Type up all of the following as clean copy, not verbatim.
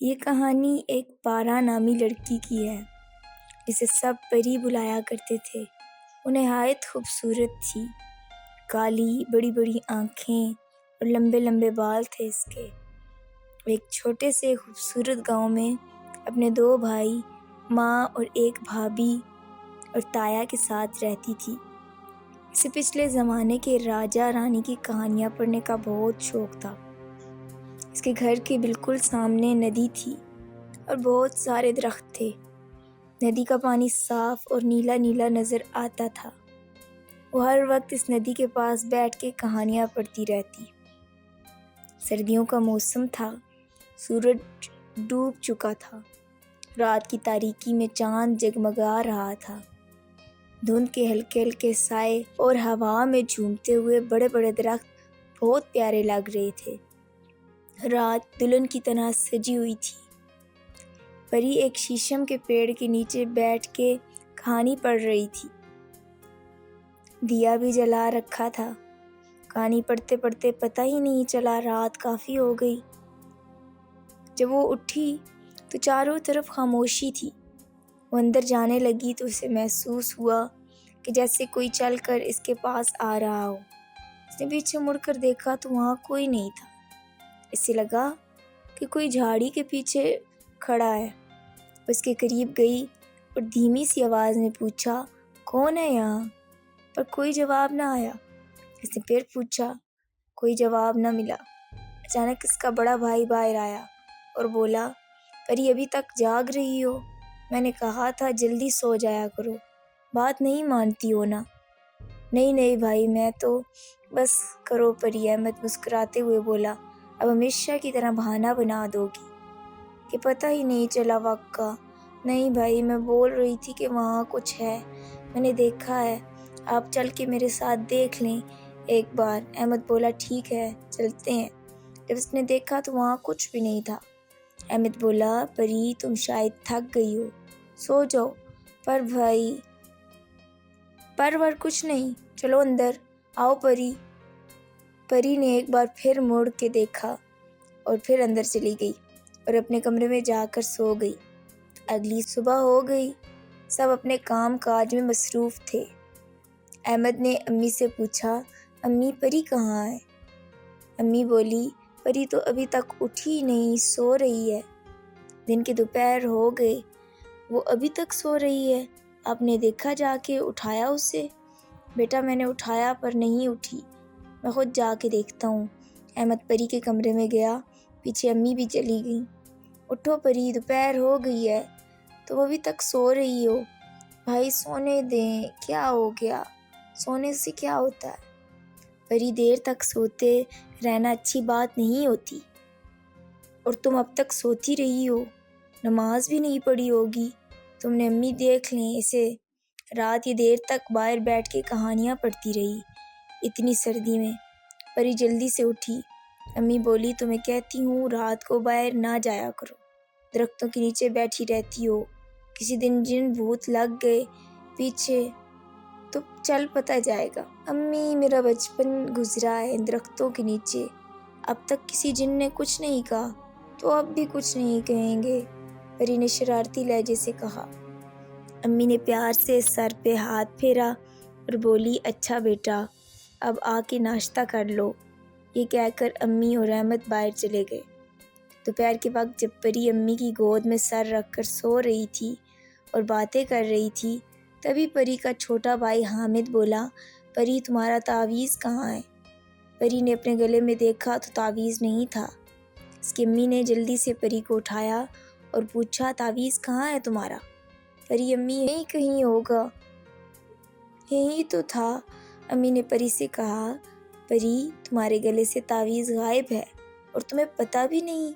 یہ کہانی ایک پارا نامی لڑکی کی ہے جسے سب پری بلایا کرتے تھے۔ وہ نہایت خوبصورت تھی، کالی بڑی بڑی آنکھیں اور لمبے لمبے بال تھے اس کے۔ وہ ایک چھوٹے سے خوبصورت گاؤں میں اپنے 2 بھائی، ماں اور ایک بھابھی اور تایا کے ساتھ رہتی تھی۔ اسے پچھلے زمانے کے راجا رانی کی کہانیاں پڑھنے کا بہت شوق تھا۔ اس کے گھر کے بالکل سامنے ندی تھی اور بہت سارے درخت تھے۔ ندی کا پانی صاف اور نیلا نیلا نظر آتا تھا۔ وہ ہر وقت اس ندی کے پاس بیٹھ کے کہانیاں پڑھتی رہتی۔ سردیوں کا موسم تھا، سورج ڈوب چکا تھا، رات کی تاریکی میں چاند جگمگا رہا تھا۔ دھند کے ہلکے ہلکے سائے اور ہوا میں جھومتے ہوئے بڑے بڑے درخت بہت پیارے لگ رہے تھے۔ رات دلہن کی طرح سجی ہوئی تھی۔ پری ایک شیشم کے پیڑ کے نیچے بیٹھ کے کہانی پڑھ رہی تھی۔ دیا بھی جلا رکھا تھا۔ کہانی پڑھتے پڑھتے پتہ ہی نہیں چلا رات کافی ہو گئی۔ جب وہ اٹھی تو چاروں طرف خاموشی تھی۔ وہ اندر جانے لگی تو اسے محسوس ہوا کہ جیسے کوئی چل کر اس کے پاس آ رہا ہو۔ اس نے پیچھے مڑ کر دیکھا تو وہاں کوئی نہیں تھا۔ اسے لگا کہ کوئی جھاڑی کے پیچھے کھڑا ہے۔ وہ اس کے قریب گئی اور دھیمی سی آواز میں پوچھا، کون ہے یہاں؟ پر کوئی جواب نہ آیا۔ اس نے پھر پوچھا، کوئی جواب نہ ملا۔ اچانک اس کا بڑا بھائی باہر آیا اور بولا، پری ابھی تک جاگ رہی ہو؟ میں نے کہا تھا جلدی سو جایا کرو، بات نہیں مانتی ہو نا؟ نہیں بھائی، میں تو بس کرو پری، احمد مسکراتے ہوئے بولا۔ اب ہمیشہ کی طرح بہانہ بنا دو گی کہ پتہ ہی نہیں چلا وقت کا؟ نہیں بھائی، میں بول رہی تھی کہ وہاں کچھ ہے، میں نے دیکھا ہے، آپ چل کے میرے ساتھ دیکھ لیں ایک بار۔ احمد بولا، ٹھیک ہے چلتے ہیں۔ جب اس نے دیکھا تو وہاں کچھ بھی نہیں تھا۔ احمد بولا، پری تم شاید تھک گئی ہو، سو جاؤ۔ پر بھائی، پر کچھ نہیں، چلو اندر آؤ پری۔ پری نے ایک بار پھر مڑ کے دیکھا اور پھر اندر چلی گئی اور اپنے کمرے میں جا کر سو گئی۔ اگلی صبح ہو گئی، سب اپنے کام کاج میں مصروف تھے۔ احمد نے امی سے پوچھا، امی پری کہاں ہے؟ امی بولی، پری تو ابھی تک اٹھی نہیں، سو رہی ہے۔ دن کے دوپہر ہو گئے، وہ ابھی تک سو رہی ہے؟ آپ نے دیکھا جا کے اٹھایا اسے؟ بیٹا میں نے اٹھایا پر نہیں اٹھی، میں خود جا کے دیکھتا ہوں۔ احمد پری کے کمرے میں گیا، پیچھے امی بھی چلی گئیں۔ اٹھو پری، دوپہر ہو گئی ہے، تم ابھی تک سو رہی ہو۔ بھائی سونے دیں، کیا ہو گیا؟ سونے سے کیا ہوتا ہے؟ پری دیر تک سوتے رہنا اچھی بات نہیں ہوتی، اور تم اب تک سوتی رہی ہو، نماز بھی نہیں پڑھی ہوگی تم نے۔ امی دیکھ لیں اسے، رات یہ دیر تک باہر بیٹھ کے کہانیاں پڑھتی رہی اتنی سردی میں۔ پری جلدی سے اٹھی۔ امی بولی، تمہیں کہتی ہوں رات کو باہر نہ جایا کرو، درختوں کے نیچے بیٹھی رہتی ہو، کسی دن جن بھوت لگ گئے پیچھے تو چل پتہ جائے گا۔ امی میرا بچپن گزرا ہے درختوں کے نیچے، اب تک کسی جن نے کچھ نہیں کہا تو اب بھی کچھ نہیں کہیں گے، پری نے شرارتی لہجے سے کہا۔ امی نے پیار سے سر پہ ہاتھ پھیرا اور بولی، اچھا بیٹا اب آ کے ناشتہ کر لو۔ یہ کہہ کر امی اور احمد باہر چلے گئے۔ دوپہر کے وقت جب پری امی کی گود میں سر رکھ کر سو رہی تھی اور باتیں کر رہی تھی، تبھی پری کا چھوٹا بھائی حامد بولا، پری تمہارا تعویذ کہاں ہے؟ پری نے اپنے گلے میں دیکھا تو تعویذ نہیں تھا۔ اس کی امی نے جلدی سے پری کو اٹھایا اور پوچھا، تعویذ کہاں ہے تمہارا؟ پری، امی یہیں کہیں ہوگا۔ یہیں تو تھا، امی نے پری سے کہا۔ پری تمہارے گلے سے تعویذ غائب ہے اور تمہیں پتہ بھی نہیں؟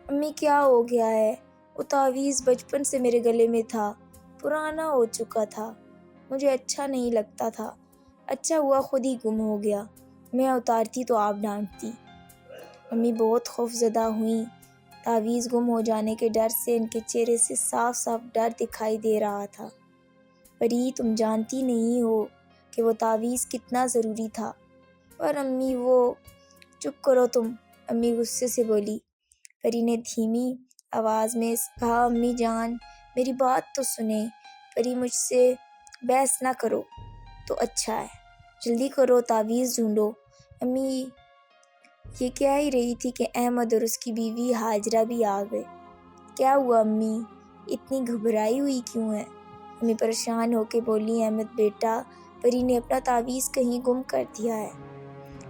امی کیا ہو گیا ہے؟ وہ تعویذ بچپن سے میرے گلے میں تھا، پرانا ہو چکا تھا، مجھے اچھا نہیں لگتا تھا، اچھا ہوا خود ہی گم ہو گیا، میں اتارتی تو آپ ڈانٹتی۔ امی بہت خوف زدہ ہوئیں۔ تعویذ گم ہو جانے کے ڈر سے ان کے چہرے سے صاف صاف ڈر دکھائی دے رہا تھا۔ پری تم جانتی نہیں ہو کہ وہ تعویذ کتنا ضروری تھا۔ پر امی وہ… چپ کرو تم، امی غصے سے بولی۔ پری نے دھیمی آواز میں کہا، امی جان میری بات تو سنیں، پری مجھ سے بحث نہ کرو تو اچھا ہے، جلدی کرو تعویذ ڈھونڈو۔ امی یہ کہہ ہی رہی تھی کہ احمد اور اس کی بیوی ہاجرہ بھی آ گئے۔ کیا ہوا امی، اتنی گھبرائی ہوئی کیوں ہے؟ امی پریشان ہو کے بولی، احمد بیٹا پری نے اپنا تعویذ کہیں گم کر دیا ہے۔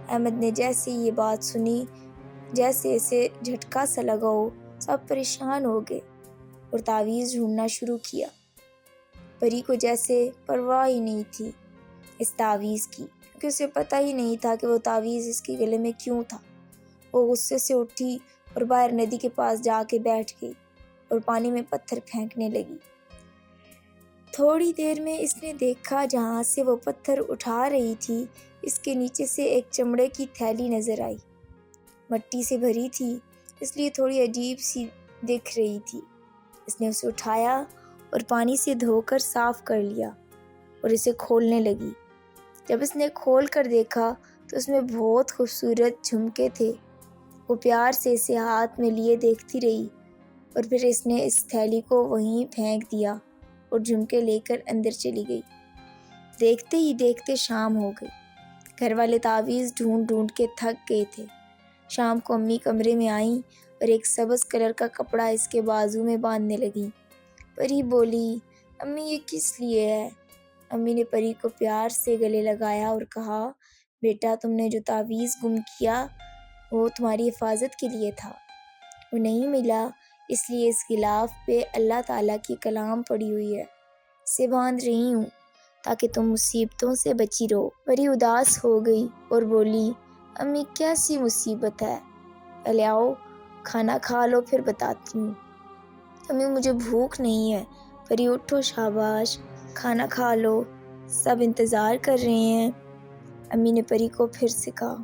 احمد نے جیسے یہ بات سنی جیسے اسے جھٹکا سا لگا ہو، سب پریشان ہو گئے اور تعویذ ڈھونڈنا شروع کیا۔ پری کو جیسے پرواہ ہی نہیں تھی اس تعویذ کی، کیونکہ اسے پتہ ہی نہیں تھا کہ وہ تعویذ اس کے گلے میں کیوں تھا۔ وہ غصے سے اٹھی اور باہر ندی کے پاس جا کے بیٹھ گئی اور پانی میں پتھر پھینکنے لگی۔ تھوڑی دیر میں اس نے دیکھا جہاں سے وہ پتھر اٹھا رہی تھی اس کے نیچے سے ایک چمڑے کی تھیلی نظر آئی۔ مٹی سے بھری تھی اس لیے تھوڑی عجیب سی دکھ رہی تھی۔ اس نے اسے اٹھایا اور پانی سے دھو کر صاف کر لیا اور اسے کھولنے لگی۔ جب اس نے کھول کر دیکھا تو اس میں بہت خوبصورت جھمکے تھے۔ وہ پیار سے اسے ہاتھ میں لیے دیکھتی رہی اور پھر اس نے اس تھیلی کو وہیں پھینک دیا اور جھمکے لے کر اندر چلی گئی۔ دیکھتے ہی دیکھتے شام ہو گئی۔ گھر والے تعویذ ڈھونڈ ڈھونڈ کے تھک گئے تھے۔ شام کو امی کمرے میں آئیں اور ایک سبز کلر کا کپڑا اس کے بازو میں باندھنے لگیں۔ پری بولی، امی یہ کس لیے ہے؟ امی نے پری کو پیار سے گلے لگایا اور کہا، بیٹا تم نے جو تعویذ گم کیا وہ تمہاری حفاظت کے لیے تھا۔ وہ نہیں ملا اس لیے اس غلاف پہ اللہ تعالیٰ کی کلام پڑی ہوئی ہے، اسے باندھ رہی ہوں تاکہ تم مصیبتوں سے بچی رہو۔ پری اداس ہو گئی اور بولی، امی کیسی مصیبت ہے؟ پہلے آؤ کھانا کھا لو پھر بتاتی ہوں۔ امی مجھے بھوک نہیں ہے۔ پری اٹھو شاباش، کھانا کھا لو، سب انتظار کر رہے ہیں، امی نے پری کو پھر سے کہا۔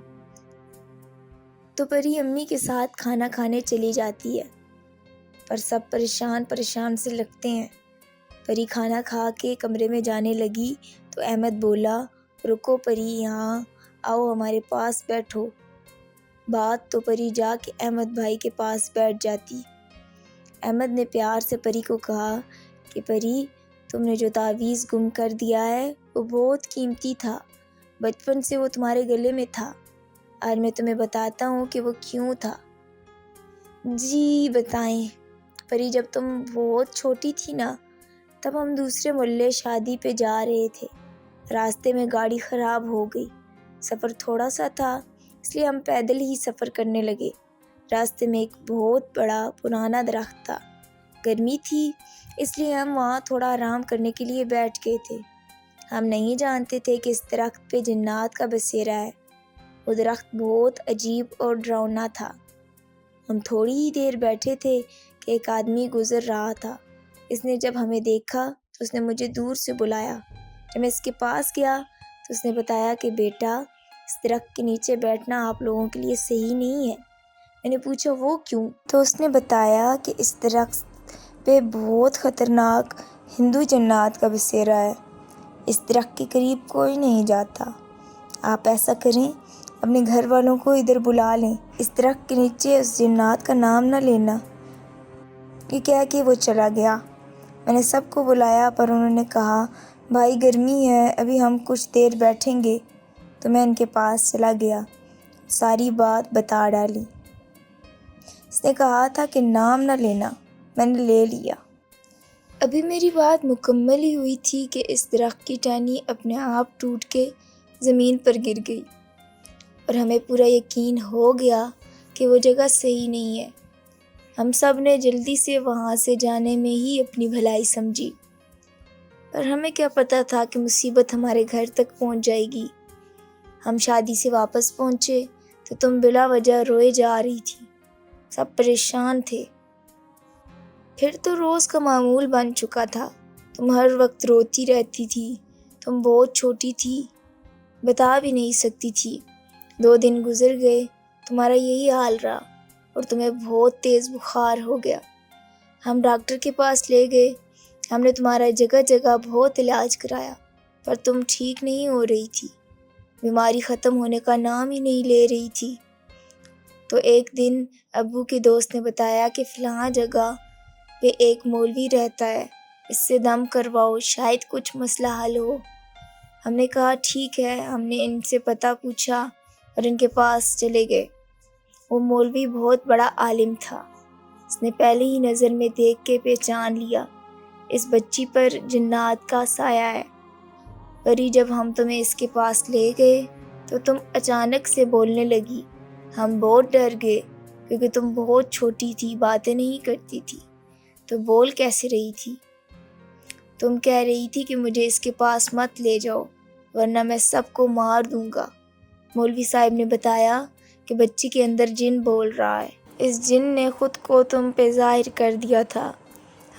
تو پری امی کے ساتھ کھانا کھانے چلی جاتی ہے، پر سب پریشان پریشان سے لگتے ہیں۔ پری کھانا کھا کے کمرے میں جانے لگی تو احمد بولا، رکو پری یہاں آؤ ہمارے پاس بیٹھو۔ بات تو پری جا کے احمد بھائی کے پاس بیٹھ جاتی۔ احمد نے پیار سے پری کو کہا کہ پری تم نے جو تعویذ گم کر دیا ہے وہ بہت قیمتی تھا، بچپن سے وہ تمہارے گلے میں تھا، آج میں تمہیں بتاتا ہوں کہ وہ کیوں تھا۔ جی بتائیں۔ پری جب تم بہت چھوٹی تھی نا تب ہم دوسرے محلے شادی پہ جا رہے تھے، راستے میں گاڑی خراب ہو گئی، سفر تھوڑا سا تھا اس لیے ہم پیدل ہی سفر کرنے لگے۔ راستے میں ایک بہت بڑا پرانا درخت تھا، گرمی تھی اس لیے ہم وہاں تھوڑا آرام کرنے کے لیے بیٹھ گئے تھے۔ ہم نہیں جانتے تھے کہ اس درخت پہ جنات کا بسیرا ہے۔ وہ درخت بہت عجیب اور ڈراؤنا تھا۔ ہم تھوڑی ہی دیر بیٹھے تھے کہ ایک آدمی گزر رہا تھا۔ اس نے جب ہمیں دیکھا تو اس نے مجھے دور سے بلایا۔ جب میں اس کے پاس گیا تو اس نے بتایا کہ بیٹا اس درخت کے نیچے بیٹھنا آپ لوگوں کے لیے صحیح نہیں ہے۔ میں نے پوچھا وہ کیوں؟ تو اس نے بتایا کہ اس درخت پہ بہت خطرناک ہندو جنات کا بسیرا ہے، اس درخت کے قریب کوئی نہیں جاتا۔ آپ ایسا کریں اپنے گھر والوں کو ادھر بلا لیں، اس درخت کے نیچے اس جنات کا نام نہ لینا۔ یہ کہہ کے وہ چلا گیا۔ میں نے سب کو بلایا پر انہوں نے کہا بھائی گرمی ہے ابھی ہم کچھ دیر بیٹھیں گے، تو میں ان کے پاس چلا گیا، ساری بات بتا ڈالی۔ اس نے کہا تھا کہ نام نہ لینا، میں نے لے لیا۔ ابھی میری بات مکمل ہی ہوئی تھی کہ اس درخت کی ٹہنی اپنے آپ ٹوٹ کے زمین پر گر گئی اور ہمیں پورا یقین ہو گیا کہ وہ جگہ صحیح نہیں ہے۔ ہم سب نے جلدی سے وہاں سے جانے میں ہی اپنی بھلائی سمجھی، پر ہمیں کیا پتہ تھا کہ مصیبت ہمارے گھر تک پہنچ جائے گی۔ ہم شادی سے واپس پہنچے تو تم بلا وجہ روئے جا رہی تھی، سب پریشان تھے۔ پھر تو روز کا معمول بن چکا تھا، تم ہر وقت روتی رہتی تھی، تم بہت چھوٹی تھی، بتا بھی نہیں سکتی تھی۔ 2 دن گزر گئے، تمہارا یہی حال رہا اور تمہیں بہت تیز بخار ہو گیا۔ ہم ڈاکٹر کے پاس لے گئے، ہم نے تمہارا جگہ جگہ بہت علاج کرایا پر تم ٹھیک نہیں ہو رہی تھی، بیماری ختم ہونے کا نام ہی نہیں لے رہی تھی۔ تو ایک دن ابو کے دوست نے بتایا کہ فلاں جگہ پہ ایک مولوی رہتا ہے، اس سے دم کرواؤ، شاید کچھ مسئلہ حل ہو۔ ہم نے کہا ٹھیک ہے، ہم نے ان سے پتہ پوچھا اور ان کے پاس چلے گئے۔ وہ مولوی بہت بڑا عالم تھا، اس نے پہلے ہی نظر میں دیکھ کے پہچان لیا، اس بچی پر جنات کا سایہ ہے۔ پری جب ہم تمہیں اس کے پاس لے گئے تو تم اچانک سے بولنے لگی، ہم بہت ڈر گئے کیونکہ تم بہت چھوٹی تھی، باتیں نہیں کرتی تھی، تو بول کیسے رہی تھی؟ تم کہہ رہی تھی کہ مجھے اس کے پاس مت لے جاؤ ورنہ میں سب کو مار دوں گا۔ مولوی صاحب نے بتایا کہ بچی کے اندر جن بول رہا ہے، اس جن نے خود کو تم پہ ظاہر کر دیا تھا۔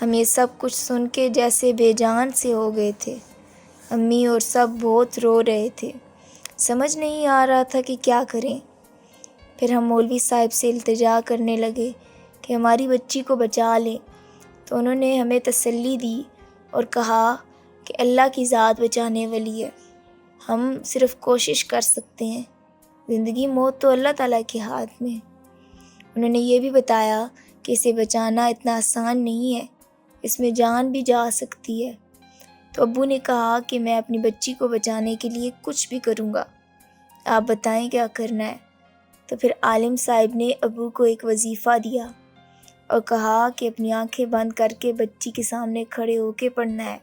ہم یہ سب کچھ سن کے جیسے بے جان سے ہو گئے تھے، امی اور سب بہت رو رہے تھے، سمجھ نہیں آ رہا تھا کہ کیا کریں۔ پھر ہم مولوی صاحب سے التجا کرنے لگے کہ ہماری بچی کو بچا لیں، تو انہوں نے ہمیں تسلی دی اور کہا کہ اللہ کی ذات بچانے والی ہے، ہم صرف کوشش کر سکتے ہیں، زندگی موت تو اللہ تعالیٰ کے ہاتھ میں۔ انہوں نے یہ بھی بتایا کہ اسے بچانا اتنا آسان نہیں ہے، اس میں جان بھی جا سکتی ہے۔ تو ابو نے کہا کہ میں اپنی بچی کو بچانے کے لیے کچھ بھی کروں گا، آپ بتائیں کیا کرنا ہے۔ تو پھر عالم صاحب نے ابو کو ایک وظیفہ دیا اور کہا کہ اپنی آنکھیں بند کر کے بچی کے سامنے کھڑے ہو کے پڑھنا ہے۔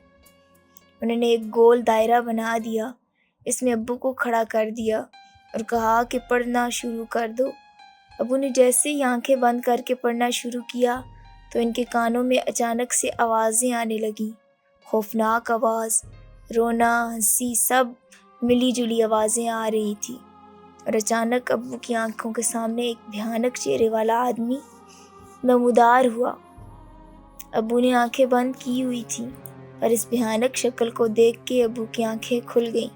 انہوں نے ایک گول دائرہ بنا دیا، اس میں ابو کو کھڑا کر دیا اور کہا کہ پڑھنا شروع کر دو۔ ابو نے جیسے ہی آنکھیں بند کر کے پڑھنا شروع کیا تو ان کے کانوں میں اچانک سے آوازیں آنے لگیں، خوفناک آواز، رونا، ہنسی، سب ملی جلی آوازیں آ رہی تھی۔ اور اچانک ابو کی آنکھوں کے سامنے ایک بھیانک چہرے والا آدمی نمودار ہوا۔ ابو نے آنکھیں بند کی ہوئی تھیں، پر اس بھیانک شکل کو دیکھ کے ابو کی آنکھیں کھل گئیں۔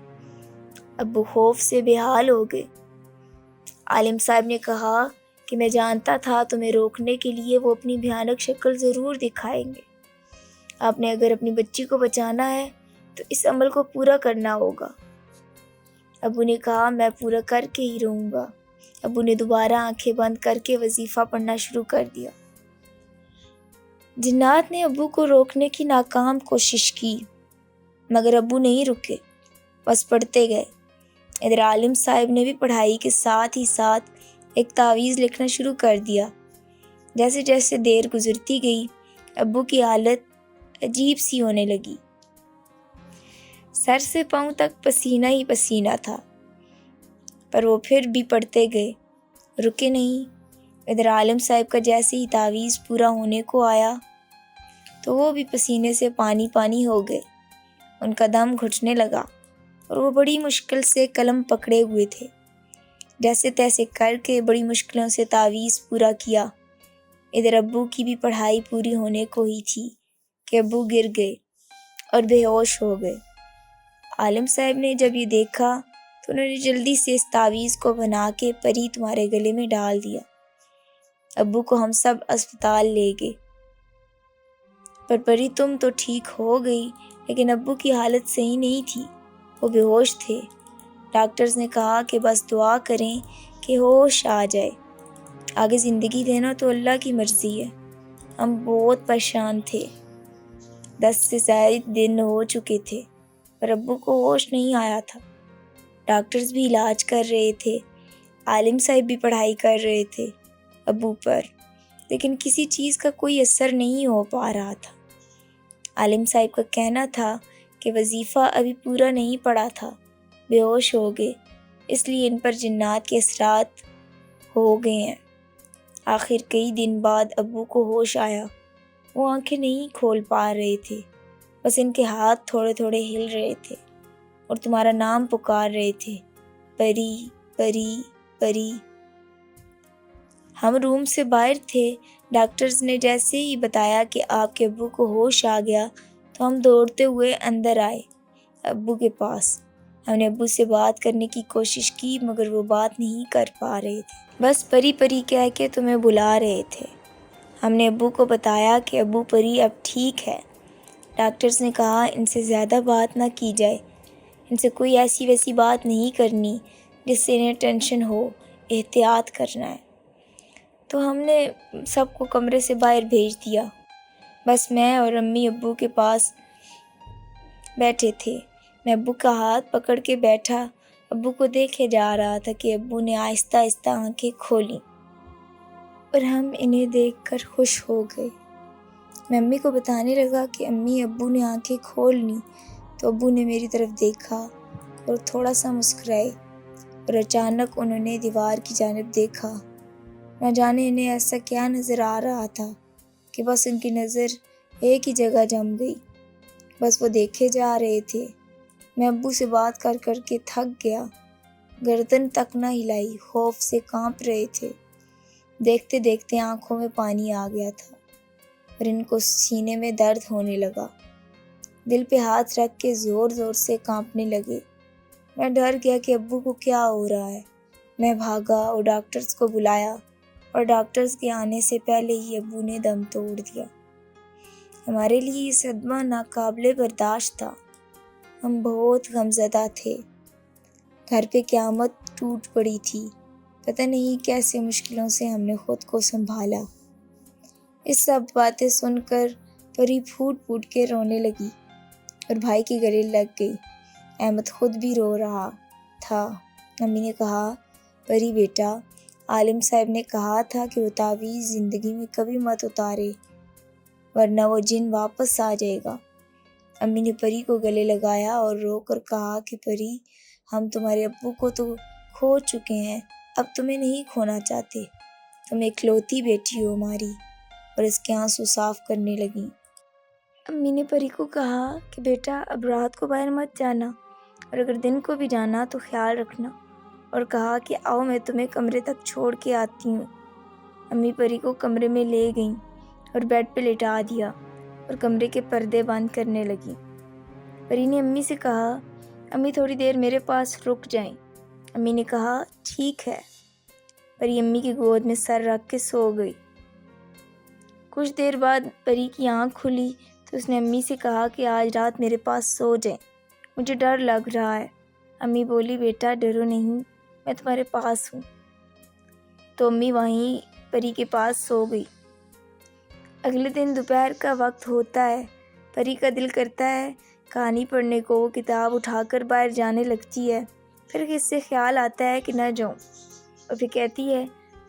ابو خوف سے بے حال ہو گئے۔ عالم صاحب نے کہا کہ میں جانتا تھا تمہیں روکنے کے لیے وہ اپنی بھیانک شکل ضرور دکھائیں گے، آپ نے اگر اپنی بچی کو بچانا ہے تو اس عمل کو پورا کرنا ہوگا۔ ابو نے کہا میں پورا کر کے ہی رہوں گا۔ ابو نے دوبارہ آنکھیں بند کر کے وظیفہ پڑھنا شروع کر دیا۔ جنات نے ابو کو روکنے کی ناکام کوشش کی مگر ابو نہیں رکے، بس پڑھتے گئے۔ ادھر عالم صاحب نے بھی پڑھائی کے ساتھ ہی ساتھ ایک تعویذ لکھنا شروع کر دیا۔ جیسے جیسے دیر گزرتی گئی ابو کی حالت عجیب سی ہونے لگی، سر سے پاؤں تک پسینہ ہی پسینہ تھا، پر وہ پھر بھی پڑھتے گئے، رکے نہیں۔ ادھر عالم صاحب کا جیسے ہی تعویذ پورا ہونے کو آیا تو وہ بھی پسینے سے پانی پانی ہو گئے، ان کا دم گھٹنے لگا اور وہ بڑی مشکل سے قلم پکڑے ہوئے تھے۔ جیسے تیسے کر کے بڑی مشکلوں سے تعویذ پورا کیا۔ ادھر ابو کی بھی پڑھائی پوری ہونے کو ہی تھی کہ ابو گر گئے اور بے ہوش ہو گئے۔ عالم صاحب نے جب یہ دیکھا تو انہوں نے جلدی سے اس تعویذ کو بنا کے پری تمہارے گلے میں ڈال دیا۔ ابو کو ہم سب اسپتال لے گئے، پر پری تم تو ٹھیک ہو گئی لیکن ابو کی حالت صحیح نہیں تھی، وہ بے ہوش تھے۔ ڈاکٹرز نے کہا کہ بس دعا کریں کہ ہوش آ جائے، آگے زندگی دینا تو اللہ کی مرضی ہے۔ ہم بہت پریشان تھے، 10 سے زائد دن ہو چکے تھے پر ابو کو ہوش نہیں آیا تھا۔ ڈاکٹرز بھی علاج کر رہے تھے، عالم صاحب بھی پڑھائی کر رہے تھے ابو پر، لیکن کسی چیز کا کوئی اثر نہیں ہو پا رہا تھا۔ عالم صاحب کا کہنا تھا کہ وظیفہ ابھی پورا نہیں پڑا تھا، بے ہوش ہو گئے، اس لیے ان پر جنات کے اثرات ہو گئے ہیں۔ آخر کئی دن بعد ابو کو ہوش آیا، وہ آنکھیں نہیں کھول پا رہے تھے، بس ان کے ہاتھ تھوڑے تھوڑے ہل رہے تھے اور تمہارا نام پکار رہے تھے، پری پری پری۔ ہم روم سے باہر تھے، ڈاکٹرز نے جیسے ہی بتایا کہ آپ کے ابو کو ہوش آ گیا تو ہم دوڑتے ہوئے اندر آئے ابو کے پاس۔ ہم نے ابو سے بات کرنے کی کوشش کی مگر وہ بات نہیں کر پا رہے تھے، بس پری پری کہہ کے تمہیں بلا رہے تھے۔ ہم نے ابو کو بتایا کہ ابو پری اب ٹھیک ہے۔ ڈاکٹرز نے کہا ان سے زیادہ بات نہ کی جائے، ان سے کوئی ایسی ویسی بات نہیں کرنی جس سے انہیں ٹینشن ہو، احتیاط کرنا ہے۔ تو ہم نے سب کو کمرے سے باہر بھیج دیا، بس میں اور امی ابو کے پاس بیٹھے تھے۔ میں ابو کا ہاتھ پکڑ کے بیٹھا، ابو کو دیکھے جا رہا تھا کہ ابو نے آہستہ آہستہ آنکھیں کھولیں اور ہم انہیں دیکھ کر خوش ہو گئے۔ میں امی کو بتانے لگا کہ امی ابو نے آنکھیں کھول لیں، تو ابو نے میری طرف دیکھا اور تھوڑا سا مسکرائے، اور اچانک انہوں نے دیوار کی جانب دیکھا۔ نہ جانے انہیں ایسا کیا نظر آ رہا تھا کہ بس ان کی نظر ایک ہی جگہ جم گئی، بس وہ دیکھے جا رہے تھے۔ میں ابو سے بات کر کر کے تھک گیا، گردن تک نہ ہلائی، خوف سے کانپ رہے تھے۔ دیکھتے دیکھتے آنکھوں میں پانی آ گیا تھا اور ان کو سینے میں درد ہونے لگا، دل پہ ہاتھ رکھ کے زور زور سے کانپنے لگے۔ میں ڈر گیا کہ ابو کو کیا ہو رہا ہے۔ میں بھاگا اور ڈاکٹرز کو بلایا، اور ڈاکٹرز کے آنے سے پہلے ہی ابو نے دم توڑ دیا۔ ہمارے لیے یہ صدمہ ناقابل برداشت تھا، ہم بہت غمزدہ تھے۔ گھر پہ قیامت ٹوٹ پڑی تھی، پتہ نہیں کیسے مشکلوں سے ہم نے خود کو سنبھالا۔ اس سب باتیں سن کر پری پھوٹ پھوٹ کے رونے لگی اور بھائی کے گلے لگ گئی۔ احمد خود بھی رو رہا تھا۔ امی نے کہا، پری بیٹا، عالم صاحب نے کہا تھا کہ وہ تعویذ زندگی میں کبھی مت اتارے ورنہ وہ جن واپس آ جائے گا۔ امی نے پری کو گلے لگایا اور رو کر کہا کہ پری، ہم تمہارے ابو کو تو کھو چکے ہیں، اب تمہیں نہیں کھونا چاہتے، تم اکلوتی بیٹی ہو ہماری، اور اس کے آنسو صاف کرنے لگیں۔ امی نے پری کو کہا کہ بیٹا اب رات کو باہر مت جانا، اور اگر دن کو بھی جانا تو خیال رکھنا، اور کہا کہ آؤ میں تمہیں کمرے تک چھوڑ کے آتی ہوں۔ امی پری کو کمرے میں لے گئیں اور بیڈ پہ لٹا دیا اور کمرے کے پردے بند کرنے لگیں۔ پری نے امی سے کہا، امی تھوڑی دیر میرے پاس رک جائیں۔ امی نے کہا، ٹھیک ہے۔ پری امی کی گود میں سر رکھ کے سو گئی۔ کچھ دیر بعد پری کی آنکھ کھلی تو اس نے امی سے کہا کہ آج رات میرے پاس سو جائیں، مجھے ڈر لگ رہا ہے۔ امی بولی، بیٹا ڈرو نہیں، میں تمہارے پاس ہوں۔ تو امی وہیں پری کے پاس سو گئی۔ اگلے دن دوپہر کا وقت ہوتا ہے، پری کا دل کرتا ہے کہانی پڑھنے کو، وہ کتاب اٹھا کر باہر جانے لگتی ہے، پھر اس سے خیال آتا ہے کہ نہ جاؤں، اور پھر کہتی ہے،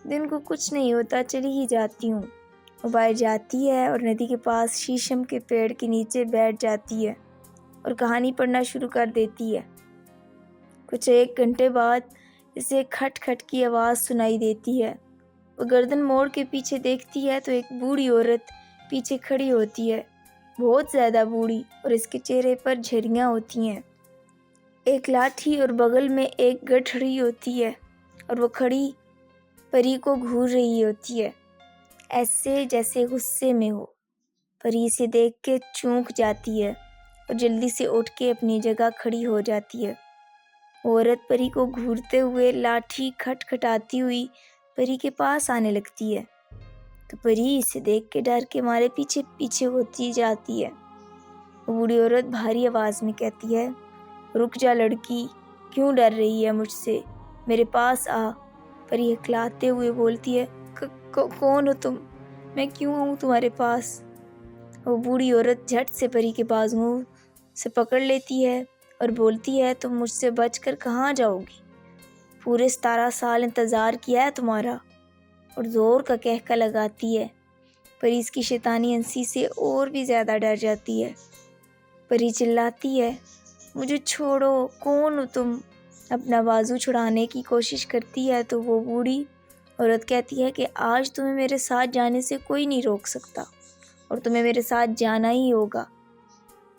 دن کو کچھ نہیں ہوتا، چلی ہی جاتی ہوں۔ وہ باہر جاتی ہے اور ندی کے پاس شیشم کے پیڑ کے نیچے بیٹھ جاتی ہے اور کہانی پڑھنا شروع کر دیتی ہے۔ کچھ 1 گھنٹے بعد اسے کھٹ کھٹ کی آواز سنائی دیتی ہے۔ وہ گردن موڑ کے پیچھے دیکھتی ہے تو ایک بوڑھی عورت پیچھے کھڑی ہوتی ہے، بہت زیادہ بوڑھی، اور اس کے چہرے پر جھریاں ہوتی ہیں، ایک لاٹھی اور بغل میں ایک گٹھڑی ہوتی ہے، اور وہ کھڑی پری کو گھور رہی ہوتی ہے، ایسے جیسے غصے میں ہو۔ پری اسے دیکھ کے چونک جاتی ہے اور جلدی سے اٹھ کے اپنی جگہ کھڑی ہو جاتی ہے۔ وہ عورت پری کو گھورتے ہوئے لاٹھی کھٹ کھٹاتی ہوئی پری کے پاس آنے لگتی ہے، تو پری اسے دیکھ کے ڈر کے مارے پیچھے پیچھے ہوتی جاتی ہے۔ وہ بوڑھی عورت بھاری آواز میں کہتی ہے، رک جا لڑکی، کیوں ڈر رہی ہے مجھ سے، میرے پاس آ۔ پری ہکلاتے ہوئے بولتی ہے، کون ہو تم، میں کیوں آؤں تمہارے پاس؟ وہ بوڑھی عورت جھٹ سے پری کے بازوؤں سے پکڑ لیتی ہے اور بولتی ہے، تم مجھ سے بچ کر کہاں جاؤ گی؟ پورے 17 سال انتظار کیا ہے تمہارا، اور زور کا کہکا لگاتی ہے۔ پری اس کی شیطانی ہنسی سے اور بھی زیادہ ڈر جاتی ہے۔ پری چلاتی ہے، مجھے چھوڑو، کون ہو تم؟ اپنا بازو چھڑانے کی کوشش کرتی ہے تو وہ بوڑھی عورت کہتی ہے کہ آج تمہیں میرے ساتھ جانے سے کوئی نہیں روک سکتا، اور تمہیں میرے ساتھ جانا ہی ہوگا۔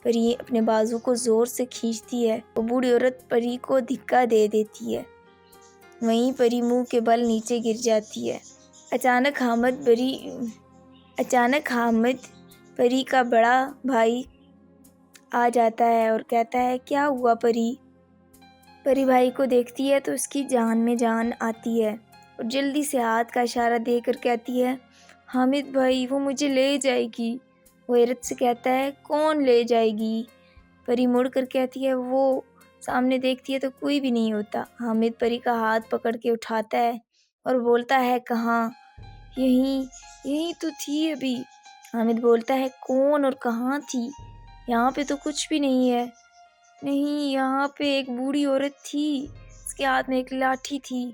پری اپنے بازو کو زور سے کھینچتی ہے، وہ بوڑھی عورت پری کو دھکا دے دیتی ہے، وہیں پری منہ کے بل نیچے گر جاتی ہے۔ اچانک حامد پری کا بڑا بھائی آ جاتا ہے اور کہتا ہے، کیا ہوا پری؟ پری بھائی کو دیکھتی ہے تو اس کی جان میں جان آتی ہے اور جلدی سے ہاتھ کا اشارہ دے کر کہتی ہے، حامد بھائی، وہ مجھے لے جائے گی۔ وہ حیرت سے کہتا ہے، کون لے جائے گی؟ پری مڑ کر کہتی ہے، وہ۔ سامنے دیکھتی ہے تو کوئی بھی نہیں ہوتا۔ حامد پری کا ہاتھ پکڑ کے اٹھاتا ہے اور بولتا ہے، کہاں؟ یہیں یہیں تو تھی ابھی۔ حامد بولتا ہے کون اور کہاں تھی؟ یہاں پہ تو کچھ بھی نہیں ہے۔ نہیں، یہاں پہ ایک بوڑھی عورت تھی، اس کے ہاتھ میں ایک لاٹھی تھی